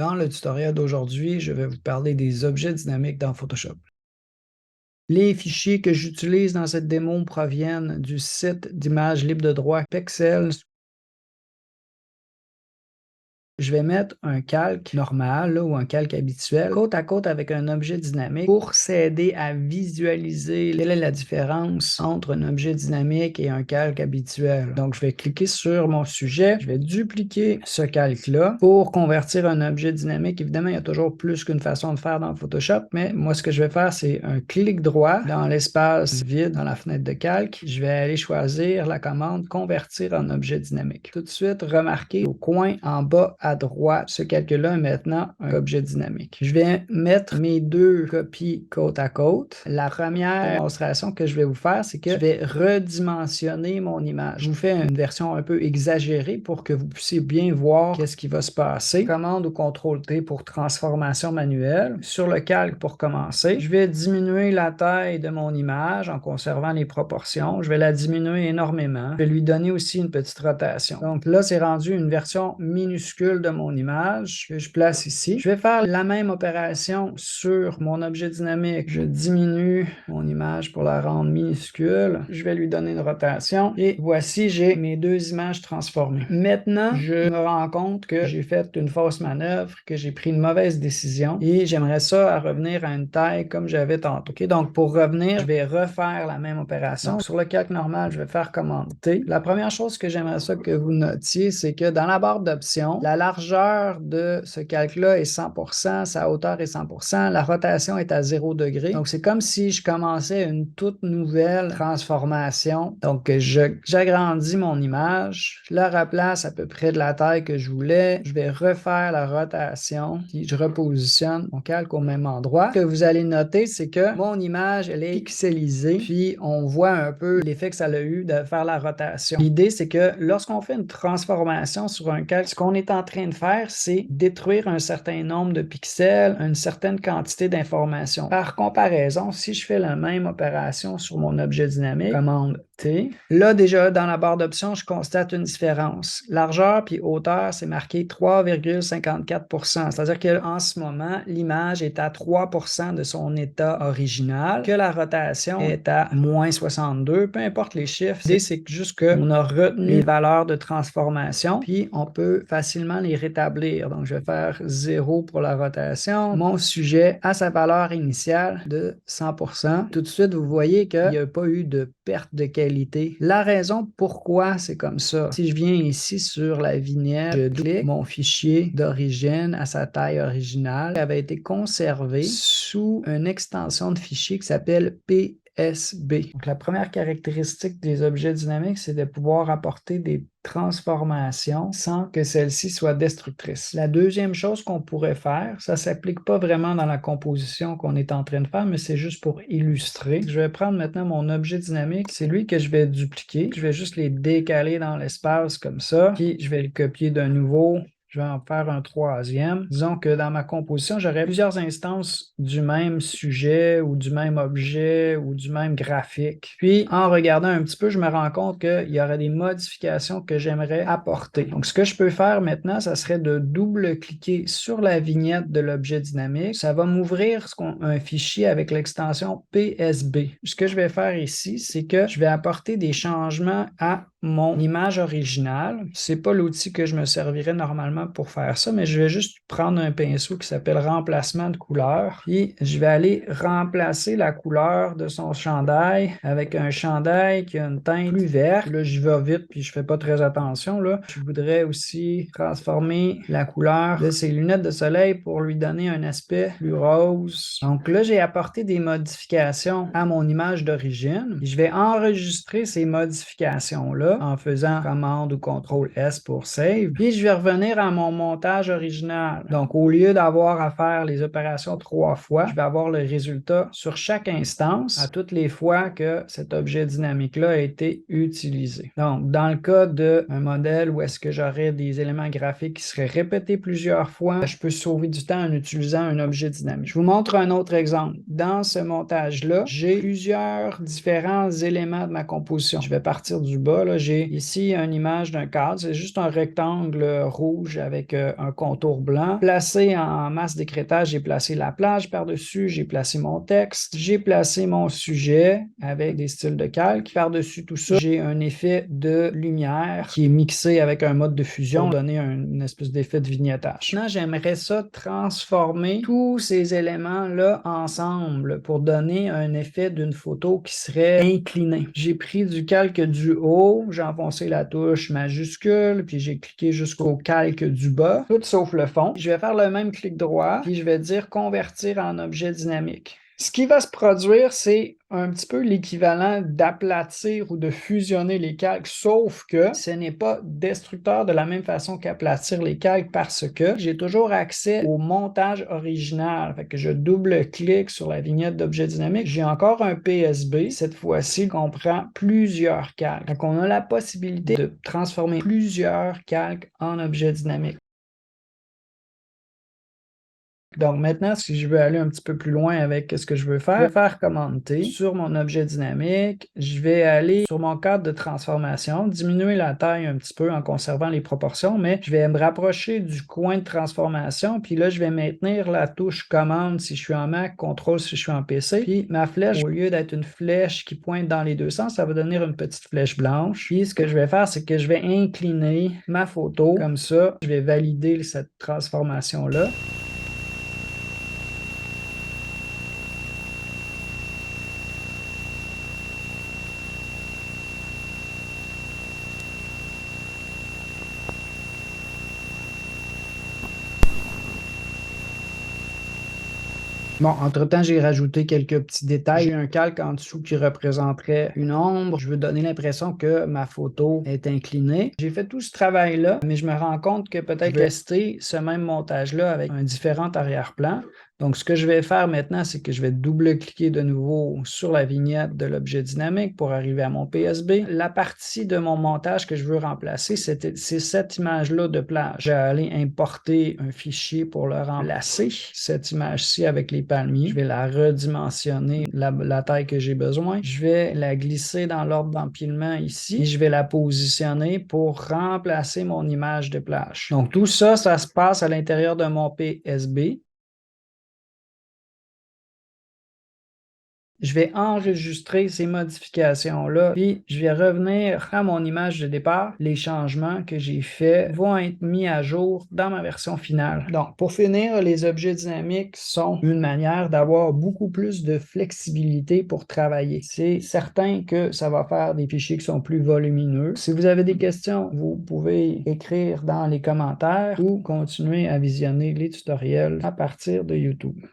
Dans le tutoriel d'aujourd'hui, je vais vous parler des objets dynamiques dans Photoshop. Les fichiers que j'utilise dans cette démo proviennent du site d'images libre de droit Pexels. Je vais mettre un calque normal là, ou un calque habituel côte à côte avec un objet dynamique pour s'aider à visualiser quelle est la différence entre un objet dynamique et un calque habituel. Donc, je vais cliquer sur mon sujet, je vais dupliquer ce calque-là pour convertir un objet dynamique. Évidemment, il y a toujours plus qu'une façon de faire dans Photoshop, mais moi, ce que je vais faire, c'est un clic droit dans l'espace vide dans la fenêtre de calque. Je vais aller choisir la commande convertir en objet dynamique. Tout de suite, remarquez au coin en bas à droite, ce calque-là est maintenant un objet dynamique. Je vais mettre mes deux copies côte à côte. La première démonstration que je vais vous faire, c'est que je vais redimensionner mon image. Je vous fais une version un peu exagérée pour que vous puissiez bien voir qu'est-ce qui va se passer. Commande ou CTRL-T pour transformation manuelle. Sur le calque pour commencer, je vais diminuer la taille de mon image en conservant les proportions. Je vais la diminuer énormément. Je vais lui donner aussi une petite rotation. Donc là, c'est rendu une version minuscule de mon image que je place ici. Je vais faire la même opération sur mon objet dynamique. Je diminue mon image pour la rendre minuscule. Je vais lui donner une rotation et voici, j'ai mes deux images transformées. Maintenant, je me rends compte que j'ai fait une fausse manœuvre, que j'ai pris une mauvaise décision et j'aimerais ça à revenir à une taille comme j'avais tantôt. Okay? Donc, pour revenir, je vais refaire la même opération. Donc, sur le calque normal, je vais faire commande T. La première chose que j'aimerais ça que vous notiez, c'est que dans la barre d'options, la largeur de ce calque-là est 100%, sa hauteur est 100%, la rotation est à 0 degré. Donc, c'est comme si je commençais une toute nouvelle transformation. Donc, j'agrandis mon image, je la replace à peu près de la taille que je voulais. Je vais refaire la rotation, puis je repositionne mon calque au même endroit. Ce que vous allez noter, c'est que mon image, elle est pixelisée, puis on voit un peu l'effet que ça a eu de faire la rotation. L'idée, c'est que lorsqu'on fait une transformation sur un calque, ce qu'on est en train de faire, c'est détruire un certain nombre de pixels, une certaine quantité d'informations. Par comparaison, si je fais la même opération sur mon objet dynamique, commande T, là déjà dans la barre d'options, je constate une différence. Largeur puis hauteur, c'est marqué 3,54%. C'est-à-dire qu'en ce moment, l'image est à 3% de son état original, que la rotation est à moins 62, peu importe les chiffres. L'idée, c'est juste qu'on a retenu les valeurs de transformation, puis on peut facilement les rétablir. Donc, je vais faire 0 pour la rotation. Mon sujet a sa valeur initiale de 100%. Tout de suite, vous voyez qu'il n'y a pas eu de perte de qualité. La raison pourquoi c'est comme ça, si je viens ici sur la vignette, je clique, mon fichier d'origine à sa taille originale avait été conservé sous une extension de fichier qui s'appelle PSB. Donc, la première caractéristique des objets dynamiques, c'est de pouvoir apporter des transformations sans que celles-ci soient destructrices. La deuxième chose qu'on pourrait faire, ça ne s'applique pas vraiment dans la composition qu'on est en train de faire, mais c'est juste pour illustrer. Je vais prendre maintenant mon objet dynamique, c'est lui que je vais dupliquer. Je vais juste les décaler dans l'espace comme ça, puis je vais le copier de nouveau. Je vais en faire un troisième. Disons que dans ma composition, j'aurais plusieurs instances du même sujet ou du même objet ou du même graphique. Puis, en regardant un petit peu, je me rends compte qu'il y aurait des modifications que j'aimerais apporter. Donc, ce que je peux faire maintenant, ça serait de double-cliquer sur la vignette de l'objet dynamique. Ça va m'ouvrir un fichier avec l'extension PSB. Ce que je vais faire ici, c'est que je vais apporter des changements à mon image originale. C'est pas l'outil que je me servirais normalement pour faire ça, mais je vais juste prendre un pinceau qui s'appelle remplacement de couleur. Puis je vais aller remplacer la couleur de son chandail avec un chandail qui a une teinte plus verte. Là, j'y vais vite puis je fais pas très attention. Là. Je voudrais aussi transformer la couleur de ses lunettes de soleil pour lui donner un aspect plus rose. Donc là, j'ai apporté des modifications à mon image d'origine. Je vais enregistrer ces modifications-là en faisant commande ou CTRL-S pour save. Puis je vais revenir à mon montage original. Donc au lieu d'avoir à faire les opérations 3 fois, je vais avoir le résultat sur chaque instance à toutes les fois que cet objet dynamique-là a été utilisé. Donc dans le cas d'un modèle où est-ce que j'aurais des éléments graphiques qui seraient répétés plusieurs fois, je peux sauver du temps en utilisant un objet dynamique. Je vous montre un autre exemple. Dans ce montage-là, j'ai plusieurs différents éléments de ma composition. Je vais partir du bas. Là. j'ai ici une image d'un cadre. C'est juste un rectangle rouge avec un contour blanc. Placé en masse d'écrêtage, j'ai placé la plage par-dessus, j'ai placé mon texte, j'ai placé mon sujet avec des styles de calque. Par-dessus tout ça, j'ai un effet de lumière qui est mixé avec un mode de fusion pour donner une espèce d'effet de vignettage. Maintenant, j'aimerais ça transformer tous ces éléments-là ensemble pour donner un effet d'une photo qui serait inclinée. J'ai pris du calque du haut, j'ai enfoncé la touche majuscule, puis j'ai cliqué jusqu'au calque du bas, tout sauf le fond. Je vais faire le même clic droit, puis je vais dire convertir en objet dynamique. Ce qui va se produire, c'est un petit peu l'équivalent d'aplatir ou de fusionner les calques, sauf que ce n'est pas destructeur de la même façon qu'aplatir les calques parce que j'ai toujours accès au montage original. Fait que je double-clique sur la vignette d'objet dynamique. J'ai encore un PSB. Cette fois-ci, on prend plusieurs calques. Donc, on a la possibilité de transformer plusieurs calques en objet dynamique. Donc maintenant, si je veux aller un petit peu plus loin avec ce que je veux faire commande T sur mon objet dynamique, je vais aller sur mon cadre de transformation, diminuer la taille un petit peu en conservant les proportions, mais je vais me rapprocher du coin de transformation, puis là, je vais maintenir la touche commande si je suis en Mac, contrôle si je suis en PC, puis ma flèche, au lieu d'être une flèche qui pointe dans les deux sens, ça va devenir une petite flèche blanche. Puis ce que je vais faire, c'est que je vais incliner ma photo comme ça. Je vais valider cette transformation-là. Bon, entre-temps, j'ai rajouté quelques petits détails. J'ai un calque en dessous qui représenterait une ombre. Je veux donner l'impression que ma photo est inclinée. J'ai fait tout ce travail-là, mais je me rends compte que peut-être je vais tester ce même montage-là avec un différent arrière-plan. Donc, ce que je vais faire maintenant, c'est que je vais double-cliquer de nouveau sur la vignette de l'objet dynamique pour arriver à mon PSB. La partie de mon montage que je veux remplacer, c'est cette image-là de plage. Je vais aller importer un fichier pour le remplacer, cette image-ci avec les palmiers. Je vais la redimensionner la taille que j'ai besoin. Je vais la glisser dans l'ordre d'empilement ici et je vais la positionner pour remplacer mon image de plage. Donc, tout ça, ça se passe à l'intérieur de mon PSB. Je vais enregistrer ces modifications-là, puis je vais revenir à mon image de départ. Les changements que j'ai faits vont être mis à jour dans ma version finale. Donc, pour finir, les objets dynamiques sont une manière d'avoir beaucoup plus de flexibilité pour travailler. C'est certain que ça va faire des fichiers qui sont plus volumineux. Si vous avez des questions, vous pouvez écrire dans les commentaires ou continuer à visionner les tutoriels à partir de YouTube.